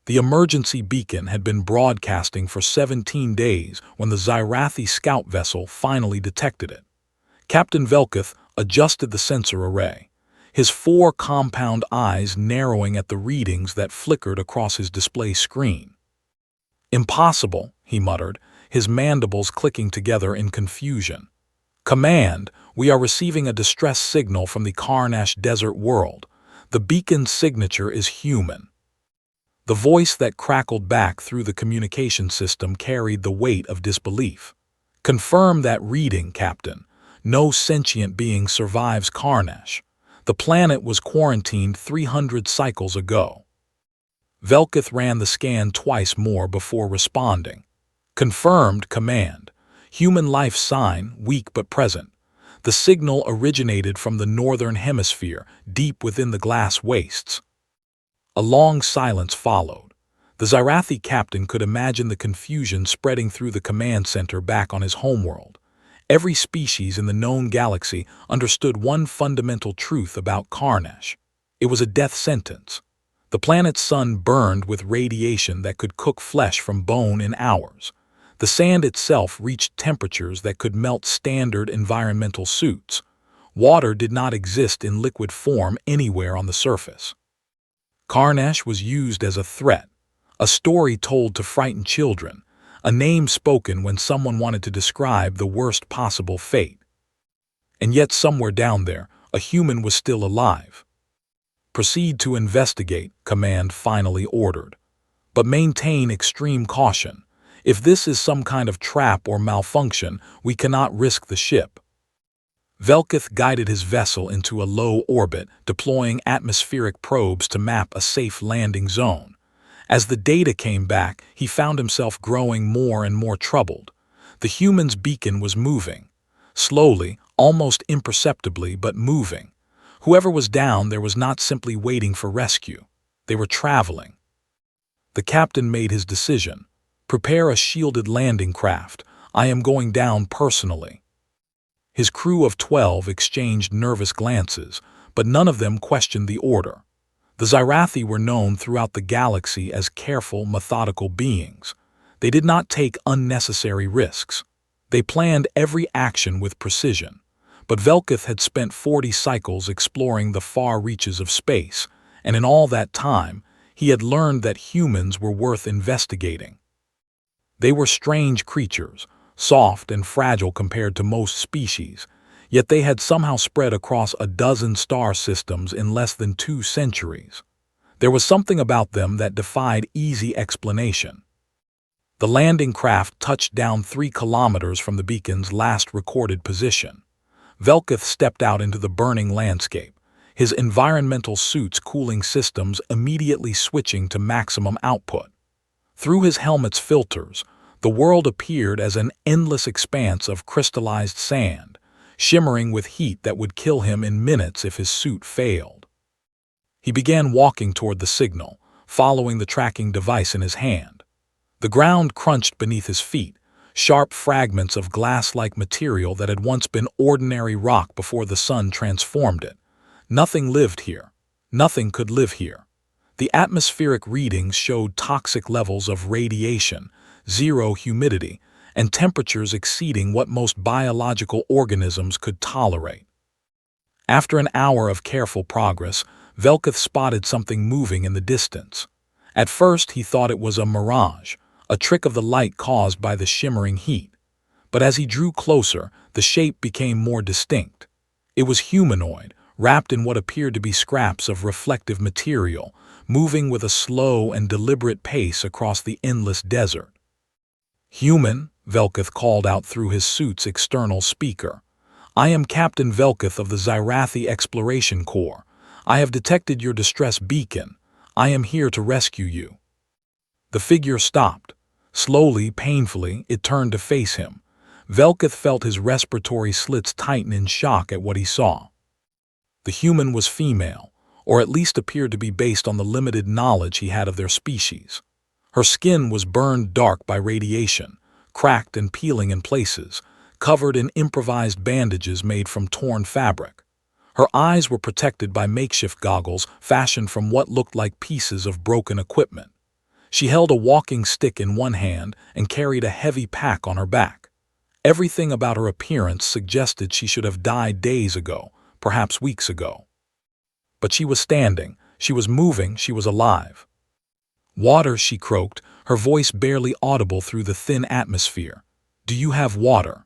The emergency beacon had been broadcasting for 17 days when the Xyrathi scout vessel finally detected it. Captain Velketh adjusted the sensor array, his four compound eyes narrowing at the readings that flickered across his display screen. "Impossible," he muttered, his mandibles clicking together in confusion. "Command, we are receiving a distress signal from the Karnash desert world. The beacon's signature is human." The voice that crackled back through the communication system carried the weight of disbelief. "Confirm that reading, Captain. No sentient being survives Karnash. The planet was quarantined 300 cycles ago." Velketh ran the scan twice more before responding. "Confirmed, Command. Human life sign, weak but present. The signal originated from the northern hemisphere, deep within the glass wastes." A long silence followed. The Xyrathi captain could imagine the confusion spreading through the command center back on his homeworld. Every species in the known galaxy understood one fundamental truth about Karnash. It was a death sentence. The planet's sun burned with radiation that could cook flesh from bone in hours. The sand itself reached temperatures that could melt standard environmental suits. Water did not exist in liquid form anywhere on the surface. Karnash was used as a threat, a story told to frighten children, a name spoken when someone wanted to describe the worst possible fate. And yet somewhere down there, a human was still alive. "Proceed to investigate," Command finally ordered. "But maintain extreme caution. If this is some kind of trap or malfunction, we cannot risk the ship." Velketh guided his vessel into a low orbit, deploying atmospheric probes to map a safe landing zone. As the data came back, he found himself growing more and more troubled. The human's beacon was moving. Slowly, almost imperceptibly, but moving. Whoever was down there was not simply waiting for rescue. They were traveling. The captain made his decision. "Prepare a shielded landing craft. I am going down personally." His crew of 12 exchanged nervous glances, but none of them questioned the order. The Xyrathi were known throughout the galaxy as careful, methodical beings. They did not take unnecessary risks. They planned every action with precision. But Velketh had spent 40 cycles exploring the far reaches of space, and in all that time, he had learned that humans were worth investigating. They were strange creatures, soft and fragile compared to most species, yet they had somehow spread across a dozen star systems in less than 2 centuries. There was something about them that defied easy explanation. The landing craft touched down 3 kilometers from the beacon's last recorded position. Velketh stepped out into the burning landscape, his environmental suit's cooling systems immediately switching to maximum output. Through his helmet's filters, the world appeared as an endless expanse of crystallized sand, shimmering with heat that would kill him in minutes if his suit failed. He began walking toward the signal, following the tracking device in his hand. The ground crunched beneath his feet, sharp fragments of glass-like material that had once been ordinary rock before the sun transformed it. Nothing lived here. Nothing could live here. The atmospheric readings showed toxic levels of radiation, zero humidity, and temperatures exceeding what most biological organisms could tolerate. After an hour of careful progress, Velketh spotted something moving in the distance. At first he thought it was a mirage, a trick of the light caused by the shimmering heat. But as he drew closer, the shape became more distinct. It was humanoid, wrapped in what appeared to be scraps of reflective material, moving with a slow and deliberate pace across the endless desert. "Human," Velketh called out through his suit's external speaker. "I am Captain Velketh of the Xyrathi Exploration Corps. I have detected your distress beacon. I am here to rescue you." The figure stopped. Slowly, painfully, it turned to face him. Velketh felt his respiratory slits tighten in shock at what he saw. The human was female, or at least appeared to be based on the limited knowledge he had of their species. Her skin was burned dark by radiation, cracked and peeling in places, covered in improvised bandages made from torn fabric. Her eyes were protected by makeshift goggles fashioned from what looked like pieces of broken equipment. She held a walking stick in one hand and carried a heavy pack on her back. Everything about her appearance suggested she should have died days ago, perhaps weeks ago. But she was standing, she was moving, she was alive. "Water," she croaked, her voice barely audible through the thin atmosphere. "Do you have water?"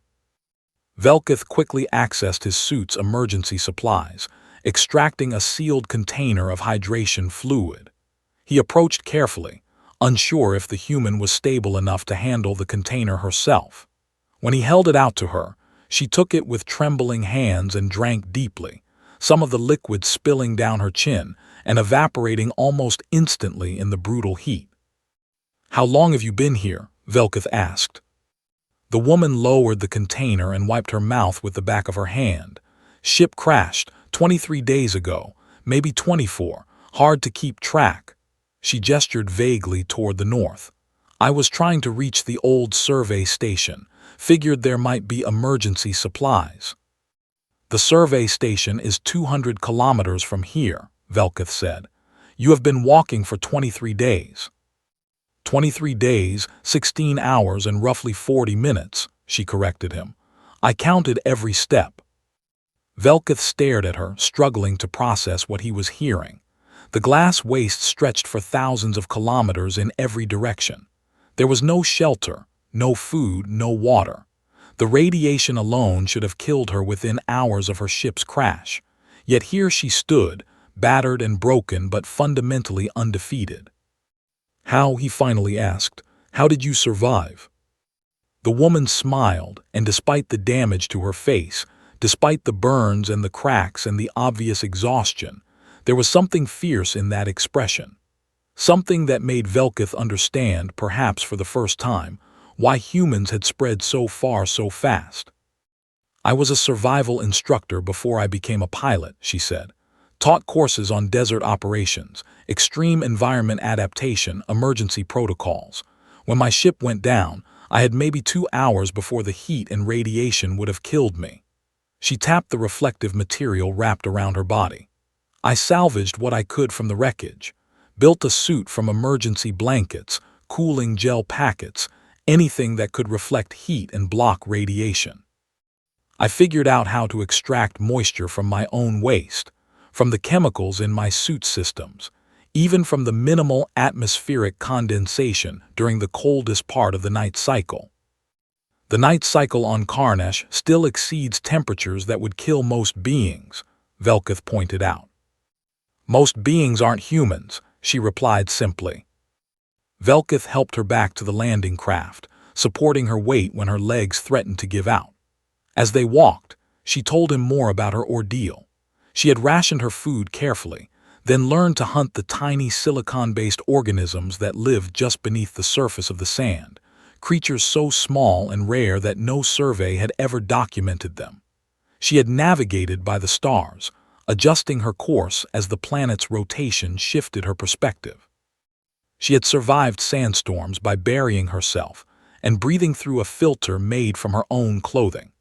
Velketh quickly accessed his suit's emergency supplies, extracting a sealed container of hydration fluid. He approached carefully, unsure if the human was stable enough to handle the container herself. When he held it out to her, she took it with trembling hands and drank deeply, some of the liquid spilling down her chin and evaporating almost instantly in the brutal heat. "How long have you been here?" Velketh asked. The woman lowered the container and wiped her mouth with the back of her hand. "Ship crashed 23 days ago, maybe 24, hard to keep track." She gestured vaguely toward the north. "I was trying to reach the old survey station, figured there might be emergency supplies." "The survey station is 200 kilometers from here," Velketh said. "You have been walking for 23 days. 23 days, 16 hours, and roughly 40 minutes, she corrected him. "I counted every step." Velketh stared at her, struggling to process what he was hearing. The glass waste stretched for thousands of kilometers in every direction. There was no shelter, no food, no water. The radiation alone should have killed her within hours of her ship's crash. Yet here she stood, battered and broken but fundamentally undefeated. "How?" he finally asked. "How did you survive?" The woman smiled, and despite the damage to her face, despite the burns and the cracks and the obvious exhaustion, there was something fierce in that expression. Something that made Velketh understand, perhaps for the first time, why humans had spread so far so fast. "I was a survival instructor before I became a pilot," she said. "Taught courses on desert operations, extreme environment adaptation, emergency protocols. When my ship went down, I had maybe 2 hours before the heat and radiation would have killed me." She tapped the reflective material wrapped around her body. "I salvaged what I could from the wreckage, built a suit from emergency blankets, cooling gel packets, anything that could reflect heat and block radiation. I figured out how to extract moisture from my own waste, from the chemicals in my suit systems, even from the minimal atmospheric condensation during the coldest part of the night cycle. The night cycle on Karnesh still exceeds temperatures that would kill most beings," Velketh pointed out. "Most beings aren't humans," she replied simply. Velketh helped her back to the landing craft, supporting her weight when her legs threatened to give out. As they walked, she told him more about her ordeal. She had rationed her food carefully, then learned to hunt the tiny silicon-based organisms that lived just beneath the surface of the sand, creatures so small and rare that no survey had ever documented them. She had navigated by the stars, adjusting her course as the planet's rotation shifted her perspective. She had survived sandstorms by burying herself and breathing through a filter made from her own clothing.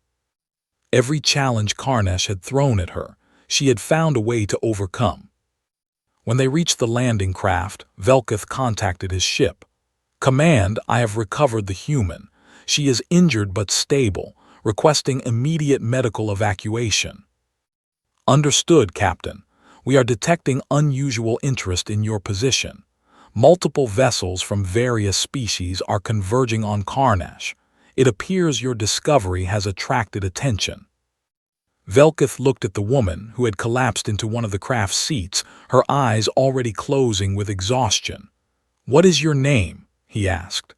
Every challenge Karnesh had thrown at her, she had found a way to overcome. When they reached the landing craft, Velketh contacted his ship. "Command, I have recovered the human. She is injured but stable, requesting immediate medical evacuation." "Understood, Captain. We are detecting unusual interest in your position. Multiple vessels from various species are converging on Karnesh. It appears your discovery has attracted attention." Velketh looked at the woman, who had collapsed into one of the craft's seats, her eyes already closing with exhaustion. "What is your name?" he asked.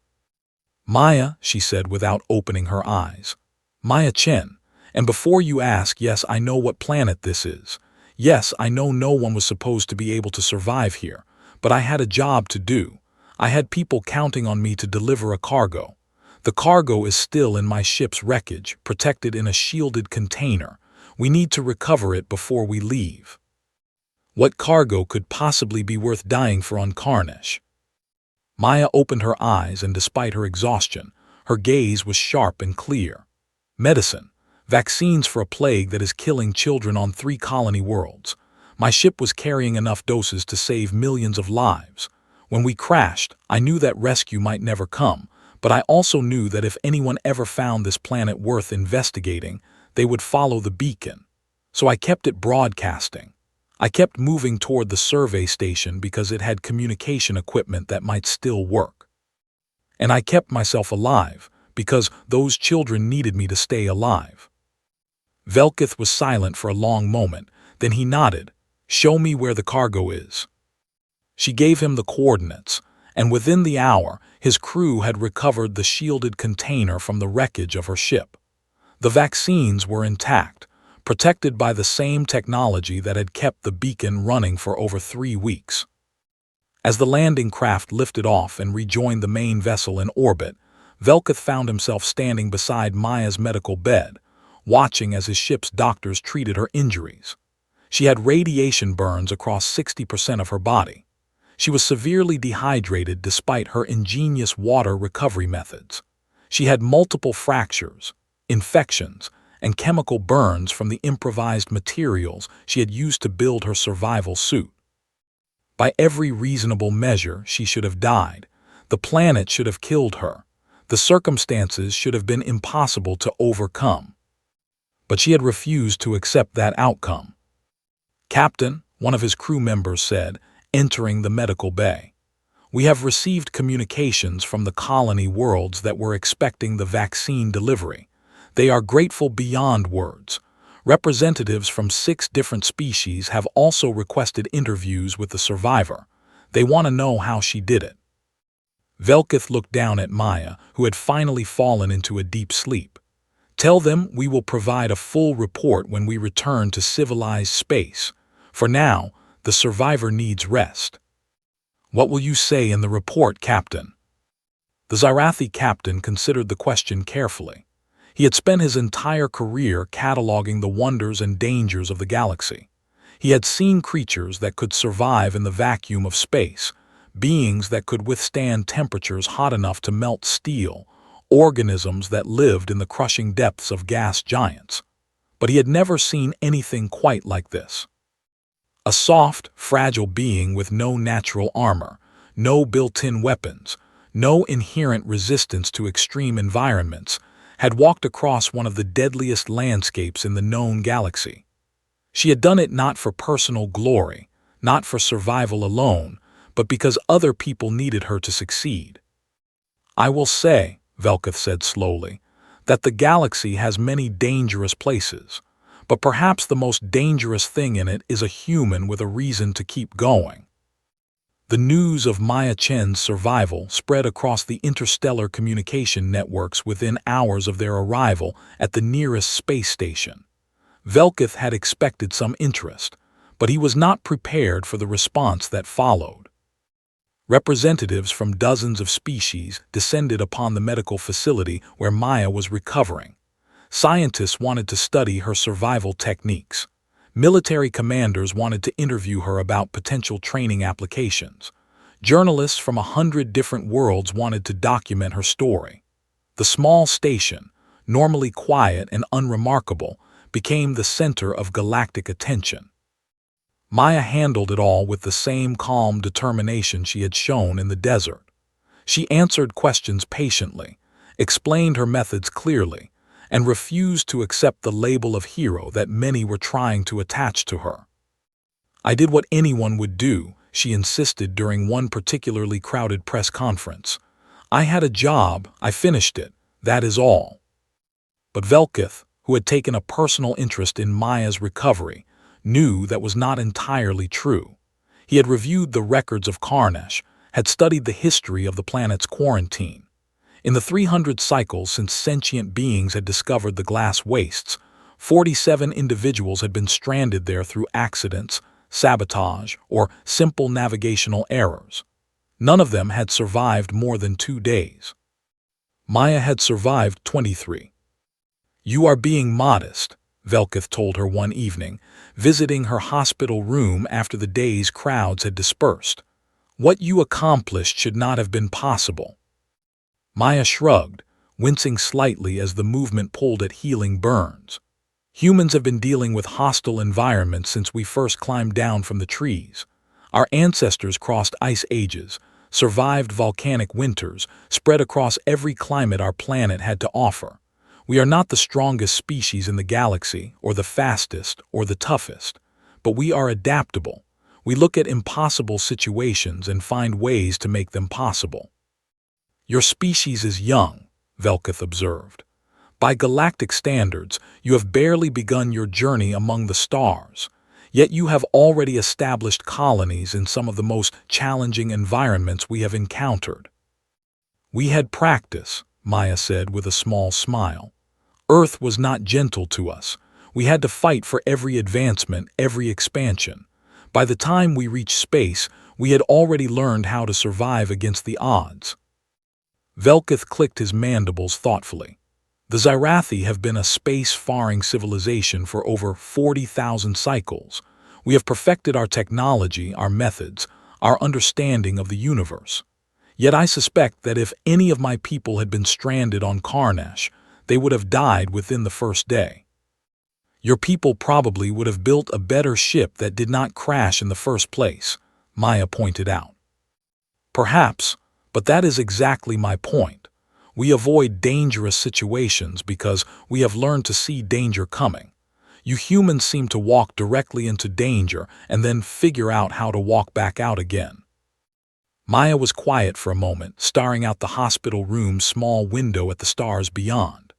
"Maya," she said without opening her eyes. "Maya Chen. And before you ask, yes, I know what planet this is. Yes, I know no one was supposed to be able to survive here, but I had a job to do. I had people counting on me to deliver a cargo. The cargo is still in my ship's wreckage, protected in a shielded container. We need to recover it before we leave." What cargo could possibly be worth dying for on Karnesh? Maya opened her eyes, and despite her exhaustion, her gaze was sharp and clear. "Medicine. Vaccines for a plague that is killing children on 3 colony worlds. My ship was carrying enough doses to save millions of lives. When we crashed, I knew that rescue might never come, but I also knew that if anyone ever found this planet worth investigating, they would follow the beacon. So I kept it broadcasting. I kept moving toward the survey station because it had communication equipment that might still work. And I kept myself alive because those children needed me to stay alive. Velkith was silent for a long moment, then he nodded. "Show me where the cargo is." She gave him the coordinates, and within the hour, his crew had recovered the shielded container from the wreckage of her ship. The vaccines were intact, protected by the same technology that had kept the beacon running for over 3 weeks. As the landing craft lifted off and rejoined the main vessel in orbit, Velkith found himself standing beside Maya's medical bed, watching as his ship's doctors treated her injuries. She had radiation burns across 60% of her body. She was severely dehydrated despite her ingenious water recovery methods. She had multiple fractures, infections, and chemical burns from the improvised materials she had used to build her survival suit. By every reasonable measure, she should have died. The planet should have killed her. The circumstances should have been impossible to overcome. But she had refused to accept that outcome. "Captain," one of his crew members said, entering the medical bay, "we have received communications from the colony worlds that were expecting the vaccine delivery. They are grateful beyond words. Representatives from 6 different species have also requested interviews with the survivor. They want to know how she did it." Velkith looked down at Maya, who had finally fallen into a deep sleep. "Tell them we will provide a full report when we return to civilized space. For now, the survivor needs rest." "What will you say in the report, Captain?" The Zyrathi captain considered the question carefully. He had spent his entire career cataloging the wonders and dangers of the galaxy. He had seen creatures that could survive in the vacuum of space, beings that could withstand temperatures hot enough to melt steel, organisms that lived in the crushing depths of gas giants. But he had never seen anything quite like this. A soft, fragile being with no natural armor, no built-in weapons, no inherent resistance to extreme environments, had walked across one of the deadliest landscapes in the known galaxy. She had done it not for personal glory, not for survival alone, but because other people needed her to succeed. "I will say," Velkith said slowly, "that the galaxy has many dangerous places, but perhaps the most dangerous thing in it is a human with a reason to keep going." The news of Maya Chen's survival spread across the interstellar communication networks within hours of their arrival at the nearest space station. Velkith had expected some interest, but he was not prepared for the response that followed. Representatives from dozens of species descended upon the medical facility where Maya was recovering. Scientists wanted to study her survival techniques. Military commanders wanted to interview her about potential training applications. Journalists from 100 different worlds wanted to document her story. The small station, normally quiet and unremarkable, became the center of galactic attention. Maya handled it all with the same calm determination she had shown in the desert. She answered questions patiently, explained her methods clearly, and refused to accept the label of hero that many were trying to attach to her. "I did what anyone would do," she insisted during one particularly crowded press conference. "I had a job, I finished it, that is all." But Velkith, who had taken a personal interest in Maya's recovery, knew that was not entirely true. He had reviewed the records of Karnesh, had studied the history of the planet's quarantine. In the 300 cycles since sentient beings had discovered the glass wastes, 47 individuals had been stranded there through accidents, sabotage, or simple navigational errors. None of them had survived more than 2 days. Maya had survived 23. "You are being modest," Velkith told her one evening, visiting her hospital room after the day's crowds had dispersed. "What you accomplished should not have been possible." Maya shrugged, wincing slightly as the movement pulled at healing burns. "Humans have been dealing with hostile environments since we first climbed down from the trees. Our ancestors crossed ice ages, survived volcanic winters, spread across every climate our planet had to offer. We are not the strongest species in the galaxy, or the fastest, or the toughest, but we are adaptable. We look at impossible situations and find ways to make them possible. Your species is young, Velketh observed. By galactic standards, you have barely begun your journey among the stars, yet you have already established colonies in some of the most challenging environments we have encountered. We had practice, Maya said with a small smile. Earth was not gentle to us. We had to fight for every advancement, every expansion. By the time we reached space, we had already learned how to survive against the odds. Velketh clicked his mandibles thoughtfully. The Xyrathi have been a space-faring civilization for over 40,000 cycles. We have perfected our technology, our methods, our understanding of the universe. Yet I suspect that if any of my people had been stranded on Karnash, they would have died within the first day. Your people probably would have built a better ship that did not crash in the first place, Maya pointed out. Perhaps, but that is exactly my point. We avoid dangerous situations because we have learned to see danger coming. You humans seem to walk directly into danger and then figure out how to walk back out again. Maya was quiet for a moment, staring out the hospital room's small window at the stars beyond.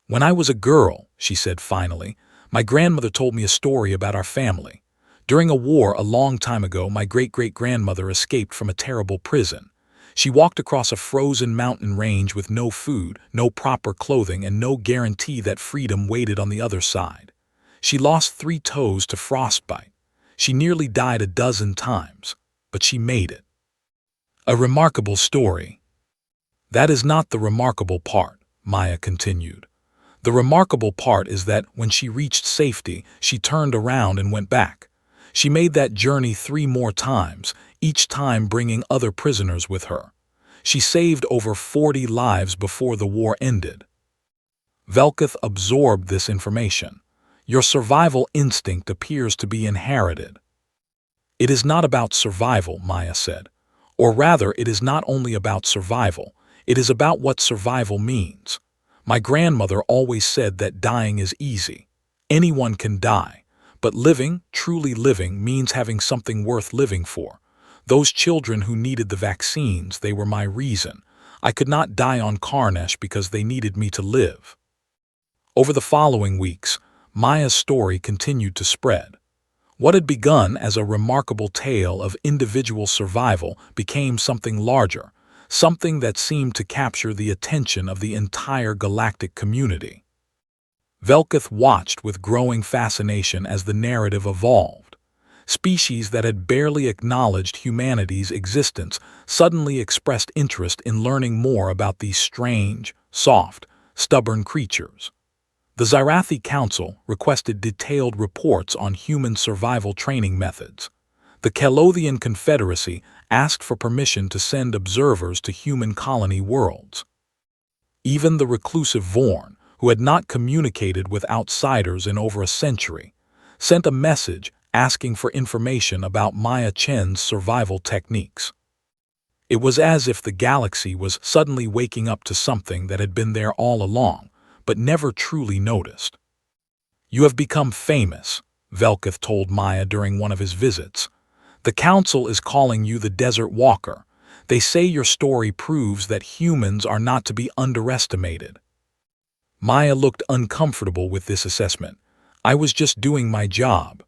When I was a girl, she said finally, my grandmother told me a story about our family. During a war a long time ago, my great-great-grandmother escaped from a terrible prison. She walked across a frozen mountain range with no food, no proper clothing, and no guarantee that freedom waited on the other side. She lost 3 toes to frostbite. She nearly died a dozen times, but she made it. A remarkable story. That is not the remarkable part, Maya continued. The remarkable part is that when she reached safety, she turned around and went back. She made that journey 3 more times, each time bringing other prisoners with her. She saved over 40 lives before the war ended. Velketh absorbed this information. Your survival instinct appears to be inherited. It is not about survival, Maya said. Or rather, it is not only about survival, it is about what survival means. My grandmother always said that dying is easy. Anyone can die. But living, truly living, means having something worth living for. Those children who needed the vaccines, they were my reason. I could not die on Karnash because they needed me to live. Over the following weeks, Maya's story continued to spread. What had begun as a remarkable tale of individual survival became something larger, something that seemed to capture the attention of the entire galactic community. Velketh watched with growing fascination as the narrative evolved. Species that had barely acknowledged humanity's existence suddenly expressed interest in learning more about these strange, soft, stubborn creatures. The Xyrathi Council requested detailed reports on human survival training methods. The Kelothian Confederacy asked for permission to send observers to human colony worlds. Even the reclusive Vorn, who had not communicated with outsiders in over a century, sent a message asking for information about Maya Chen's survival techniques. It was as if the galaxy was suddenly waking up to something that had been there all along, but never truly noticed. You have become famous, Velketh told Maya during one of his visits. The Council is calling you the Desert Walker. They say your story proves that humans are not to be underestimated. Maya looked uncomfortable with this assessment. I was just doing my job.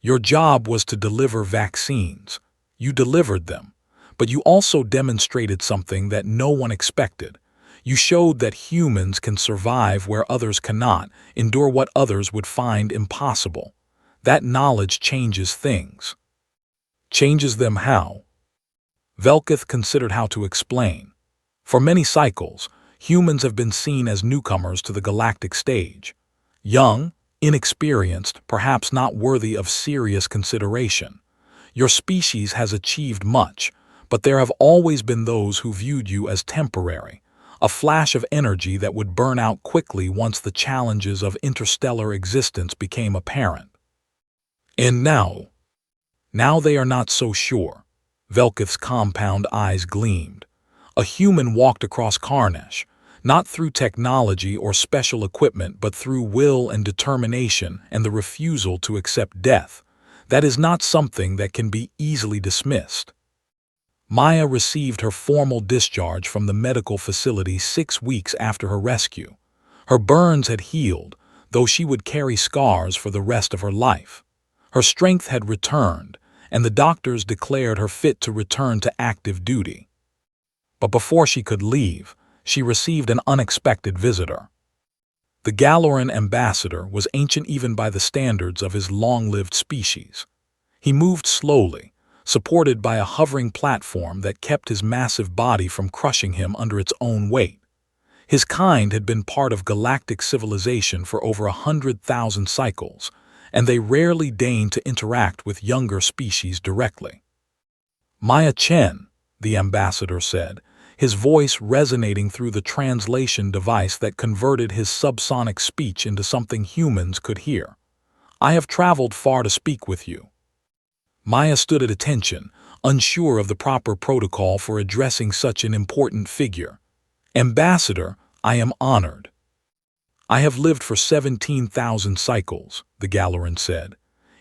Your job was to deliver vaccines. You delivered them. But you also demonstrated something that no one expected. You showed that humans can survive where others cannot, endure what others would find impossible. That knowledge changes things. Changes them how? Velketh considered how to explain. For many cycles, humans have been seen as newcomers to the galactic stage. Young, inexperienced, perhaps not worthy of serious consideration. Your species has achieved much, but there have always been those who viewed you as temporary, a flash of energy that would burn out quickly once the challenges of interstellar existence became apparent. And now they are not so sure. Velkith's compound eyes gleamed. A human walked across Karnesh, not through technology or special equipment but through will and determination and the refusal to accept death. That is not something that can be easily dismissed. Maya received her formal discharge from the medical facility 6 weeks after her rescue. Her burns had healed, though she would carry scars for the rest of her life. Her strength had returned, and the doctors declared her fit to return to active duty. But before she could leave, she received an unexpected visitor. The Galoran ambassador was ancient even by the standards of his long-lived species. He moved slowly, supported by a hovering platform that kept his massive body from crushing him under its own weight. His kind had been part of galactic civilization for over 100,000 cycles, and they rarely deigned to interact with younger species directly. "Maya Chen," the ambassador said, his voice resonating through the translation device that converted his subsonic speech into something humans could hear. "I have traveled far to speak with you." Maya stood at attention, unsure of the proper protocol for addressing such an important figure. "Ambassador, I am honored." "I have lived for 17,000 cycles," the Galoran said.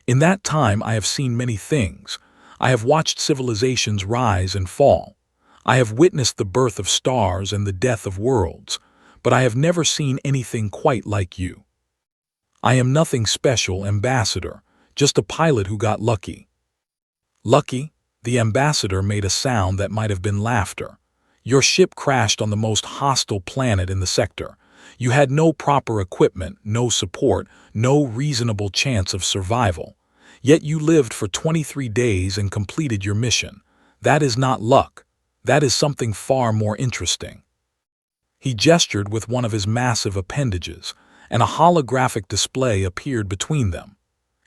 "In that time I have seen many things. I have watched civilizations rise and fall. I have witnessed the birth of stars and the death of worlds, but I have never seen anything quite like you. I am nothing special, Ambassador, just a pilot who got lucky." "Lucky?" The ambassador made a sound that might have been laughter. "Your ship crashed on the most hostile planet in the sector. You had no proper equipment, no support, no reasonable chance of survival. Yet you lived for 23 days and completed your mission. That is not luck. That is something far more interesting." He gestured with one of his massive appendages, and a holographic display appeared between them.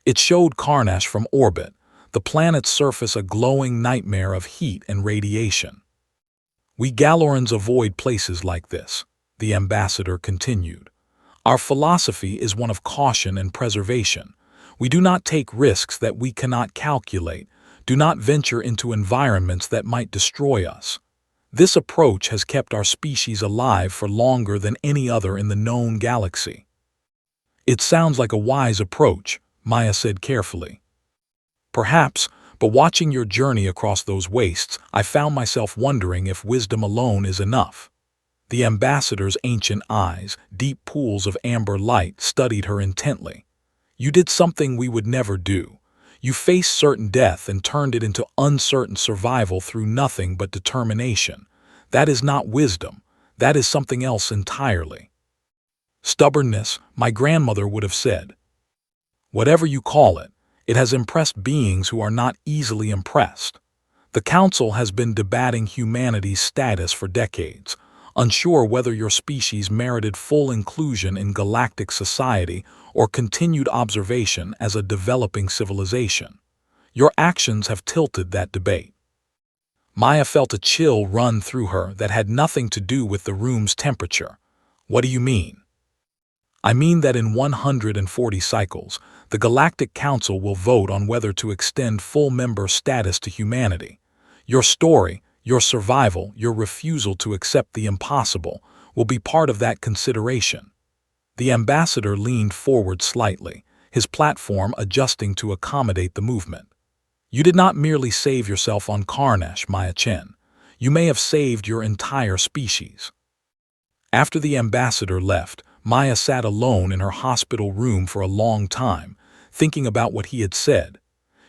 It showed Karnesh from orbit, the planet's surface a glowing nightmare of heat and radiation. "We Galorans avoid places like this," the ambassador continued. "Our philosophy is one of caution and preservation. We do not take risks that we cannot calculate, do not venture into environments that might destroy us. This approach has kept our species alive for longer than any other in the known galaxy." "It sounds like a wise approach," Maya said carefully. "Perhaps, but watching your journey across those wastes, I found myself wondering if wisdom alone is enough." The ambassador's ancient eyes, deep pools of amber light, studied her intently. "You did something we would never do. You faced certain death and turned it into uncertain survival through nothing but determination. That is not wisdom. That is something else entirely." "Stubbornness," my grandmother would have said. "Whatever you call it, it has impressed beings who are not easily impressed. The Council has been debating humanity's status for decades, unsure whether your species merited full inclusion in galactic society or continued observation as a developing civilization. Your actions have tilted that debate." Maya felt a chill run through her that had nothing to do with the room's temperature. "What do you mean?" "I mean that in 140 cycles, the Galactic Council will vote on whether to extend full member status to humanity. Your story, your survival, your refusal to accept the impossible will be part of that consideration." The ambassador leaned forward slightly, his platform adjusting to accommodate the movement. "You did not merely save yourself on Karnesh, Maya Chen. You may have saved your entire species." After the ambassador left, Maya sat alone in her hospital room for a long time, thinking about what he had said.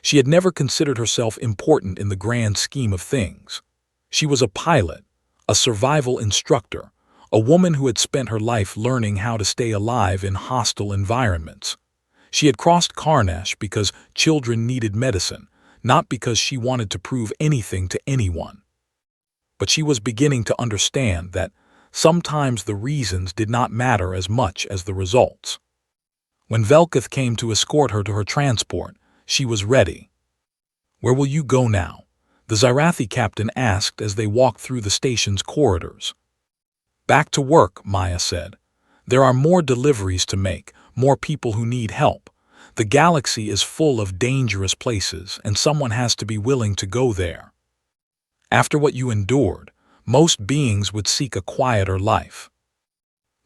She had never considered herself important in the grand scheme of things. She was a pilot, a survival instructor, a woman who had spent her life learning how to stay alive in hostile environments. She had crossed Karnesh because children needed medicine, not because she wanted to prove anything to anyone. But she was beginning to understand that sometimes the reasons did not matter as much as the results. When Velkith came to escort her to her transport, she was ready. "Where will you go now?" the Zyrathi captain asked as they walked through the station's corridors. "Back to work," Maya said. "There are more deliveries to make, more people who need help. The galaxy is full of dangerous places, and someone has to be willing to go there." After what you endured, most beings would seek a quieter life.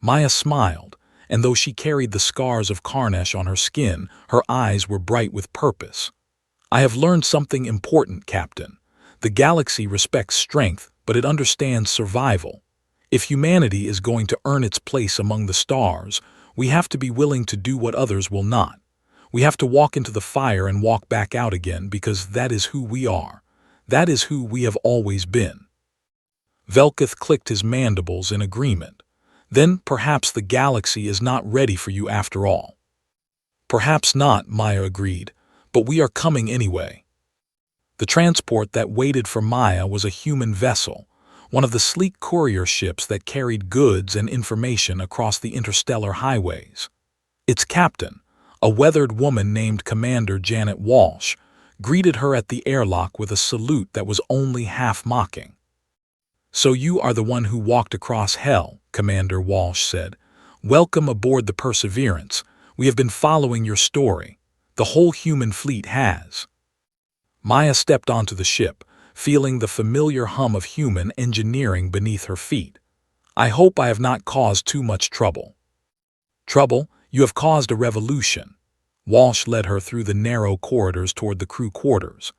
Maya smiled, and though she carried the scars of Karnesh on her skin, her eyes were bright with purpose. I have learned something important, Captain. The galaxy respects strength, but it understands survival. If humanity is going to earn its place among the stars, we have to be willing to do what others will not. We have to walk into the fire and walk back out again because that is who we are. That is who we have always been. Velkith clicked his mandibles in agreement. Then perhaps the galaxy is not ready for you after all. Perhaps not, Maya agreed, but we are coming anyway. The transport that waited for Maya was a human vessel, one of the sleek courier ships that carried goods and information across the interstellar highways. Its captain, a weathered woman named Commander Janet Walsh, greeted her at the airlock with a salute that was only half mocking. "So you are the one who walked across hell," Commander Walsh said. "Welcome aboard the Perseverance. We have been following your story. The whole human fleet has." Maya stepped onto the ship, feeling the familiar hum of human engineering beneath her feet. "I hope I have not caused too much trouble." "Trouble? You have caused a revolution." Walsh led her through the narrow corridors toward the crew quarters.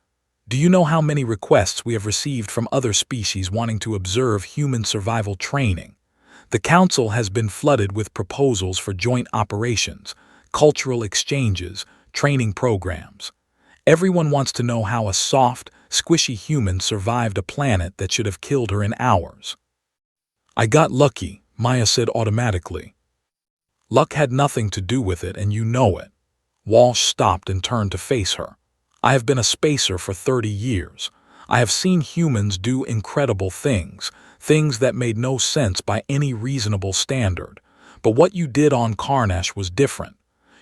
"Do you know how many requests we have received from other species wanting to observe human survival training? The Council has been flooded with proposals for joint operations, cultural exchanges, training programs. Everyone wants to know how a soft, squishy human survived a planet that should have killed her in hours." "I got lucky," Maya said automatically. "Luck had nothing to do with it, and you know it." Walsh stopped and turned to face her. "I have been a spacer for 30 years. I have seen humans do incredible things, things that made no sense by any reasonable standard. But what you did on Karnesh was different.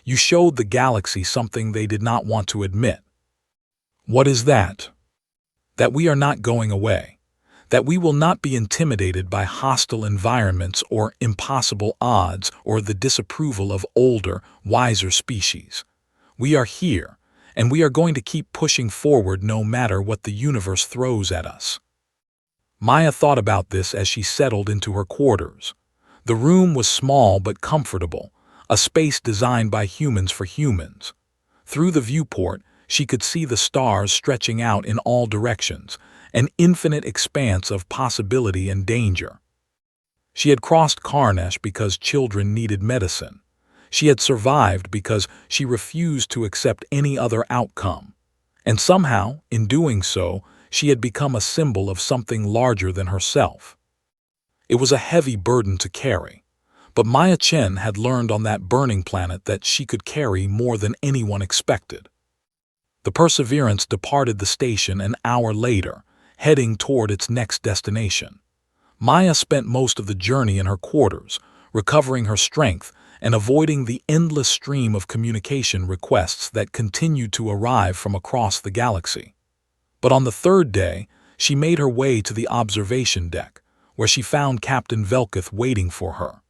You showed the galaxy something they did not want to admit." "What is that?" "That we are not going away. That we will not be intimidated by hostile environments or impossible odds or the disapproval of older, wiser species. We are here, and we are going to keep pushing forward no matter what the universe throws at us." Maya thought about this as she settled into her quarters. The room was small but comfortable, a space designed by humans for humans. Through the viewport, she could see the stars stretching out in all directions, an infinite expanse of possibility and danger. She had crossed Karnesh because children needed medicine. She had survived because she refused to accept any other outcome. And somehow, in doing so, she had become a symbol of something larger than herself. It was a heavy burden to carry, but Maya Chen had learned on that burning planet that she could carry more than anyone expected. The Perseverance departed the station an hour later, heading toward its next destination. Maya spent most of the journey in her quarters, recovering her strength and avoiding the endless stream of communication requests that continued to arrive from across the galaxy. But on the third day, she made her way to the observation deck, where she found Captain Velkith waiting for her.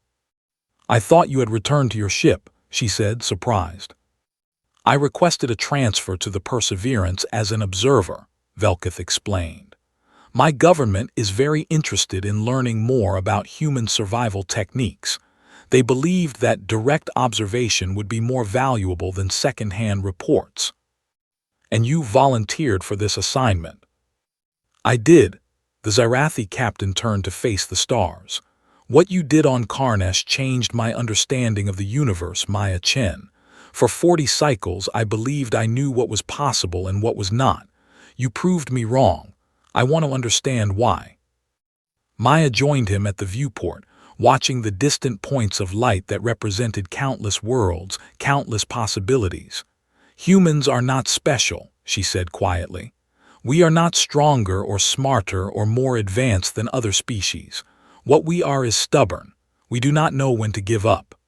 "I thought you had returned to your ship," she said, surprised. "I requested a transfer to the Perseverance as an observer," Velkith explained. "My government is very interested in learning more about human survival techniques. They believed that direct observation would be more valuable than second-hand reports. And you volunteered for this assignment." "I did." The Zyrathi captain turned to face the stars. "What you did on Karnesh changed my understanding of the universe, Maya Chen. For 40 cycles, I believed I knew what was possible and what was not. You proved me wrong. I want to understand why." Maya joined him at the viewport, watching the distant points of light that represented countless worlds, countless possibilities. "Humans are not special," she said quietly. "We are not stronger or smarter or more advanced than other species. What we are is stubborn. We do not know when to give up."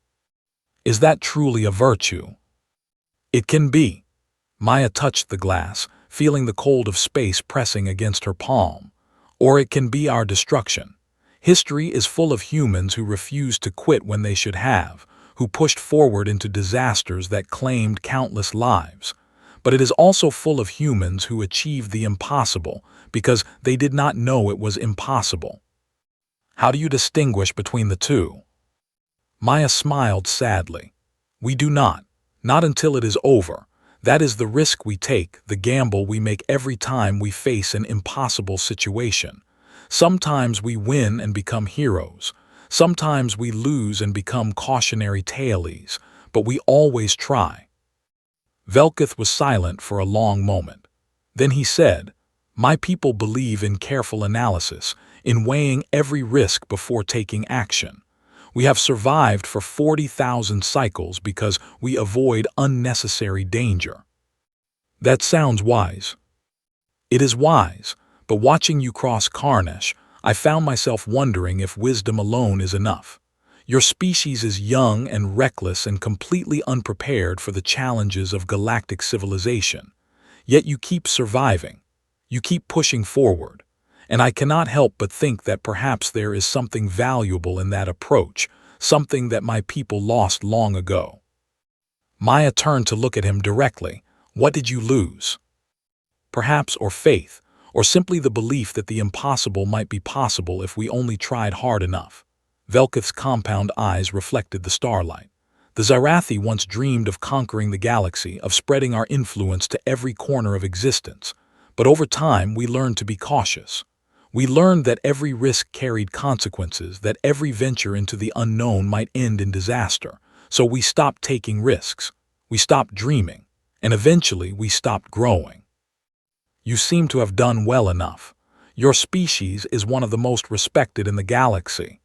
"Is that truly a virtue?" "It can be." Maya touched the glass, feeling the cold of space pressing against her palm. "Or it can be our destruction. History is full of humans who refused to quit when they should have, who pushed forward into disasters that claimed countless lives. But it is also full of humans who achieved the impossible, because they did not know it was impossible. How do you distinguish between the two? Maya smiled sadly. We do not. Not until it is over. That is the risk we take, the gamble we make every time we face an impossible situation. Sometimes we win and become heroes. Sometimes we lose and become cautionary tales, but we always try. Velkith was silent for a long moment. Then he said, "My people believe in careful analysis, in weighing every risk before taking action. We have survived for 40,000 cycles because we avoid unnecessary danger." That sounds wise. It is wise, but watching you cross Karnesh, I found myself wondering if wisdom alone is enough. Your species is young and reckless and completely unprepared for the challenges of galactic civilization. Yet you keep surviving. You keep pushing forward. And I cannot help but think that perhaps there is something valuable in that approach, something that my people lost long ago. Maya turned to look at him directly. What did you lose? Perhaps or faith, or simply the belief that the impossible might be possible if we only tried hard enough. Velkith's compound eyes reflected the starlight. The Zyrathi once dreamed of conquering the galaxy, of spreading our influence to every corner of existence. But over time, we learned to be cautious. We learned that every risk carried consequences, that every venture into the unknown might end in disaster. So we stopped taking risks. We stopped dreaming. And eventually, we stopped growing. You seem to have done well enough. Your species is one of the most respected in the galaxy.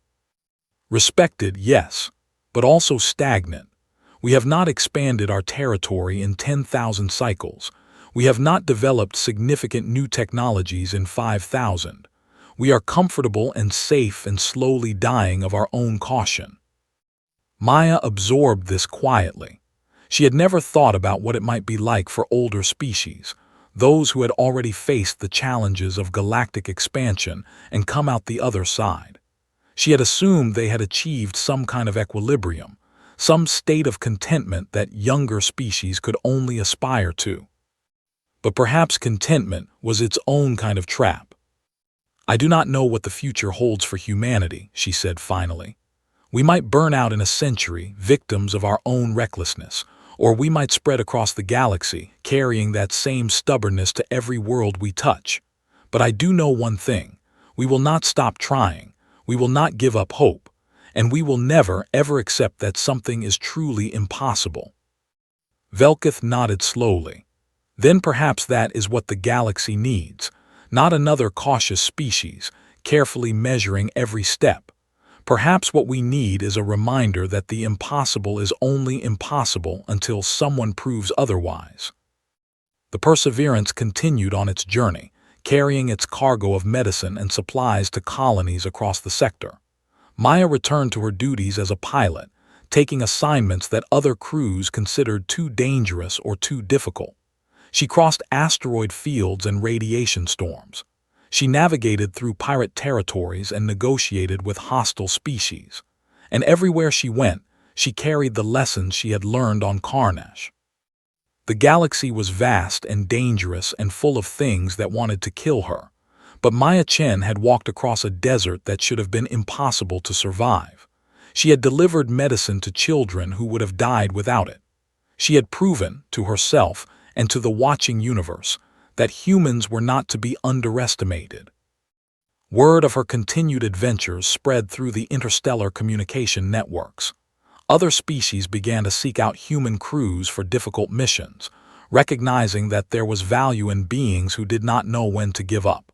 Respected, yes, but also stagnant. We have not expanded our territory in 10,000 cycles. We have not developed significant new technologies in 5,000. We are comfortable and safe and slowly dying of our own caution. Maya absorbed this quietly. She had never thought about what it might be like for older species, those who had already faced the challenges of galactic expansion and come out the other side. She had assumed they had achieved some kind of equilibrium, some state of contentment that younger species could only aspire to. But perhaps contentment was its own kind of trap. "I do not know what the future holds for humanity," she said finally. "We might burn out in a century, victims of our own recklessness, or we might spread across the galaxy, carrying that same stubbornness to every world we touch. But I do know one thing. We will not stop trying. We will not give up hope. And we will never, ever accept that something is truly impossible." Velkith nodded slowly. Then perhaps that is what the galaxy needs. Not another cautious species, carefully measuring every step. Perhaps what we need is a reminder that the impossible is only impossible until someone proves otherwise. The Perseverance continued on its journey, carrying its cargo of medicine and supplies to colonies across the sector. Maya returned to her duties as a pilot, taking assignments that other crews considered too dangerous or too difficult. She crossed asteroid fields and radiation storms. She navigated through pirate territories and negotiated with hostile species. And everywhere she went, she carried the lessons she had learned on Karnesh. The galaxy was vast and dangerous and full of things that wanted to kill her. But Maya Chen had walked across a desert that should have been impossible to survive. She had delivered medicine to children who would have died without it. She had proven, to herself and to the watching universe, that humans were not to be underestimated. Word of her continued adventures spread through the interstellar communication networks. Other species began to seek out human crews for difficult missions, recognizing that there was value in beings who did not know when to give up.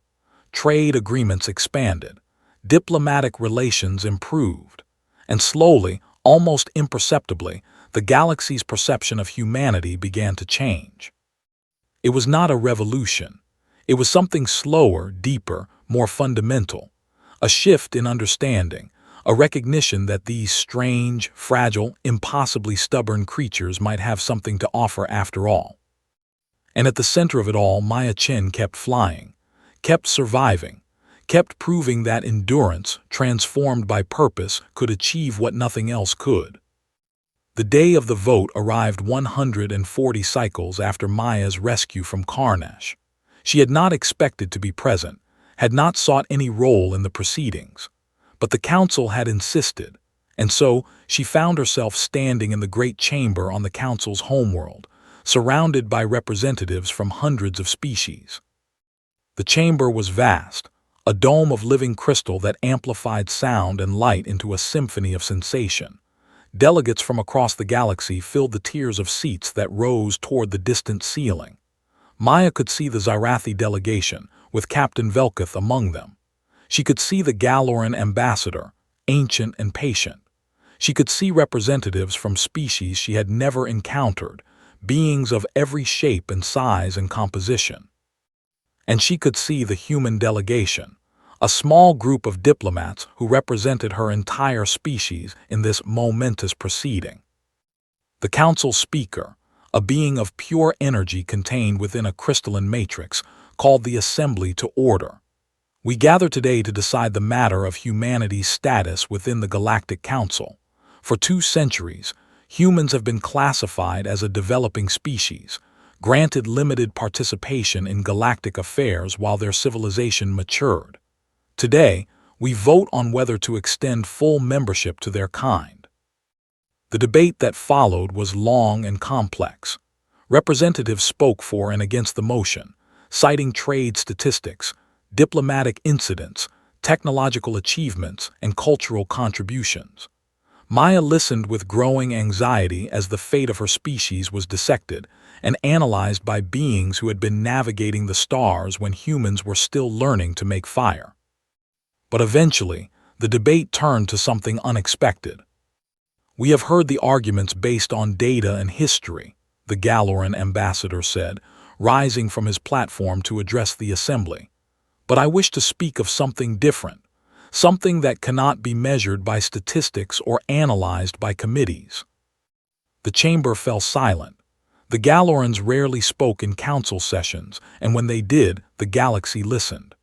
Trade agreements expanded. Diplomatic relations improved. And slowly, almost imperceptibly, the galaxy's perception of humanity began to change. It was not a revolution. It was something slower, deeper, more fundamental. A shift in understanding, a recognition that these strange, fragile, impossibly stubborn creatures might have something to offer after all. And at the center of it all, Maya Chen kept flying, kept surviving, kept proving that endurance, transformed by purpose, could achieve what nothing else could. The day of the vote arrived 140 cycles after Maya's rescue from Karnesh. She had not expected to be present, had not sought any role in the proceedings. But the council had insisted, and so she found herself standing in the great chamber on the council's homeworld, surrounded by representatives from hundreds of species. The chamber was vast, a dome of living crystal that amplified sound and light into a symphony of sensation. Delegates from across the galaxy filled the tiers of seats that rose toward the distant ceiling. Maya could see the Zyrathi delegation, with Captain Velkuth among them. She could see the Galoran ambassador, ancient and patient. She could see representatives from species she had never encountered, beings of every shape and size and composition. And she could see the human delegation, a small group of diplomats who represented her entire species in this momentous proceeding. The council speaker, a being of pure energy contained within a crystalline matrix, called the assembly to order. We gather today to decide the matter of humanity's status within the Galactic Council. For 2 centuries, humans have been classified as a developing species, granted limited participation in galactic affairs while their civilization matured. Today, we vote on whether to extend full membership to their kind. The debate that followed was long and complex. Representatives spoke for and against the motion, citing trade statistics, diplomatic incidents, technological achievements, and cultural contributions. Maya listened with growing anxiety as the fate of her species was dissected and analyzed by beings who had been navigating the stars when humans were still learning to make fire. But eventually, the debate turned to something unexpected. "We have heard the arguments based on data and history," the Galoran ambassador said, rising from his platform to address the assembly. "But I wish to speak of something different, something that cannot be measured by statistics or analyzed by committees." The chamber fell silent. The Galorans rarely spoke in council sessions, and when they did, the galaxy listened.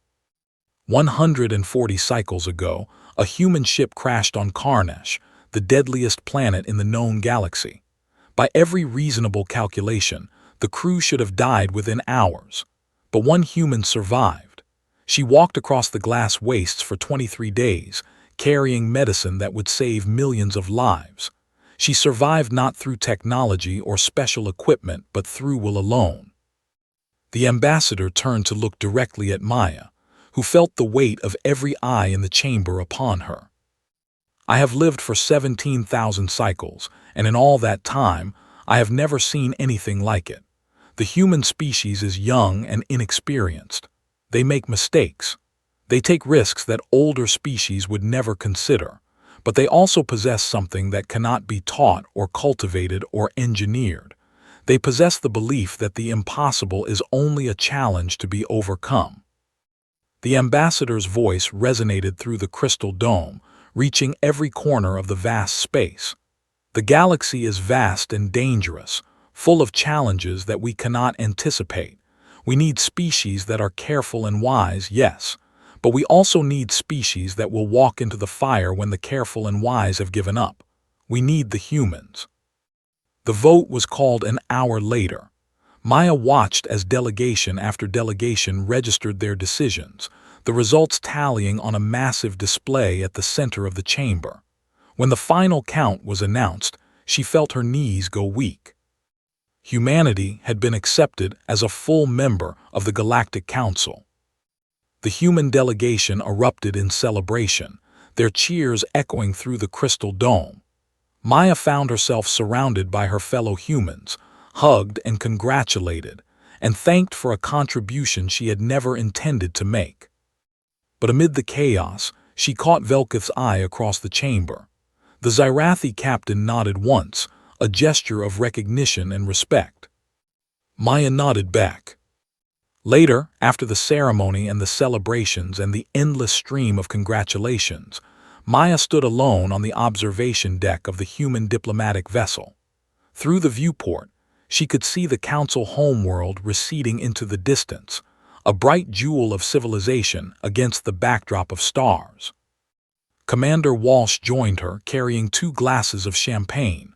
140 cycles ago, a human ship crashed on Karnesh, the deadliest planet in the known galaxy. By every reasonable calculation, the crew should have died within hours. But one human survived. She walked across the glass wastes for 23 days, carrying medicine that would save millions of lives. She survived not through technology or special equipment, but through will alone. The ambassador turned to look directly at Maya, who felt the weight of every eye in the chamber upon her. "I have lived for 17,000 cycles, and in all that time, I have never seen anything like it. The human species is young and inexperienced. They make mistakes. They take risks that older species would never consider, but they also possess something that cannot be taught or cultivated or engineered. They possess the belief that the impossible is only a challenge to be overcome." The ambassador's voice resonated through the crystal dome, reaching every corner of the vast space. "The galaxy is vast and dangerous, full of challenges that we cannot anticipate. We need species that are careful and wise, yes, but we also need species that will walk into the fire when the careful and wise have given up. We need the humans." The vote was called an hour later. Maya watched as delegation after delegation registered their decisions, the results tallying on a massive display at the center of the chamber. When the final count was announced, she felt her knees go weak. Humanity had been accepted as a full member of the Galactic Council. The human delegation erupted in celebration, their cheers echoing through the crystal dome. Maya found herself surrounded by her fellow humans, hugged and congratulated, and thanked for a contribution she had never intended to make. But amid the chaos, she caught Velkuth's eye across the chamber. The Zyrathi captain nodded once, a gesture of recognition and respect. Maya nodded back. Later, after the ceremony and the celebrations and the endless stream of congratulations, Maya stood alone on the observation deck of the human diplomatic vessel. Through the viewport, she could see the council homeworld receding into the distance, a bright jewel of civilization against the backdrop of stars. Commander Walsh joined her, carrying 2 glasses of champagne.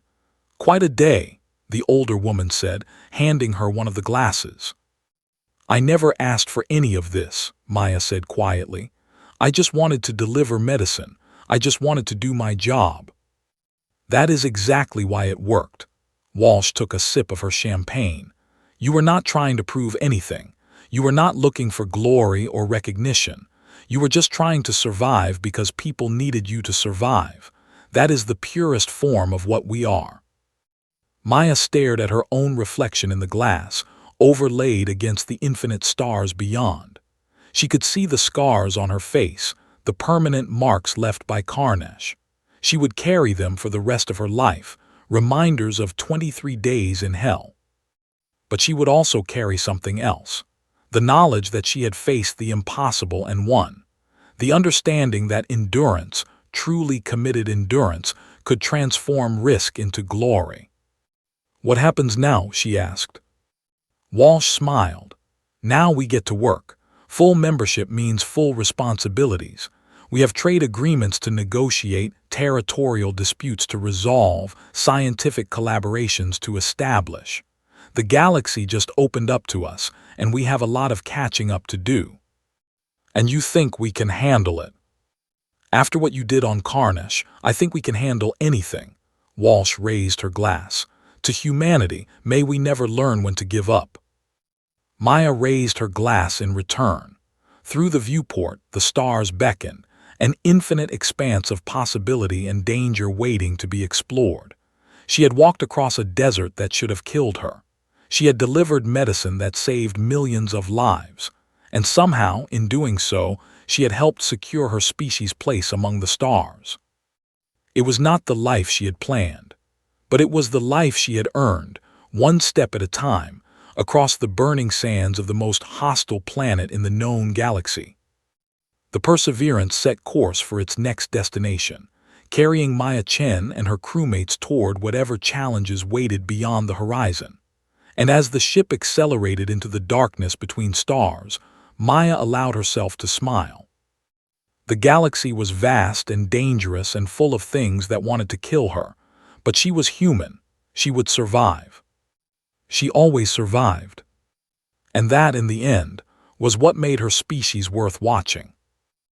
"Quite a day," the older woman said, handing her one of the glasses. "I never asked for any of this," Maya said quietly. "I just wanted to deliver medicine. I just wanted to do my job." "That is exactly why it worked." Walsh took a sip of her champagne. "You were not trying to prove anything. You were not looking for glory or recognition. You were just trying to survive because people needed you to survive. That is the purest form of what we are." Maya stared at her own reflection in the glass, overlaid against the infinite stars beyond. She could see the scars on her face, the permanent marks left by Karnesh. She would carry them for the rest of her life, reminders of 23 days in hell. But she would also carry something else. The knowledge that she had faced the impossible and won. The understanding that endurance, truly committed endurance, could transform risk into glory. "What happens now?" she asked. Walsh smiled. "Now we get to work. Full membership means full responsibilities. We have trade agreements to negotiate, territorial disputes to resolve, scientific collaborations to establish. The galaxy just opened up to us, and we have a lot of catching up to do." "And you think we can handle it?" "After what you did on Karnesh, I think we can handle anything." Walsh raised her glass. "To humanity, may we never learn when to give up." Maya raised her glass in return. Through the viewport, the stars beckoned, an infinite expanse of possibility and danger waiting to be explored. She had walked across a desert that should have killed her. She had delivered medicine that saved millions of lives. And somehow, in doing so, she had helped secure her species' place among the stars. It was not the life she had planned, but it was the life she had earned, one step at a time, across the burning sands of the most hostile planet in the known galaxy. The Perseverance set course for its next destination, carrying Maya Chen and her crewmates toward whatever challenges waited beyond the horizon. And as the ship accelerated into the darkness between stars, Maya allowed herself to smile. The galaxy was vast and dangerous and full of things that wanted to kill her, but she was human. She would survive. She always survived. And that, in the end, was what made her species worth watching.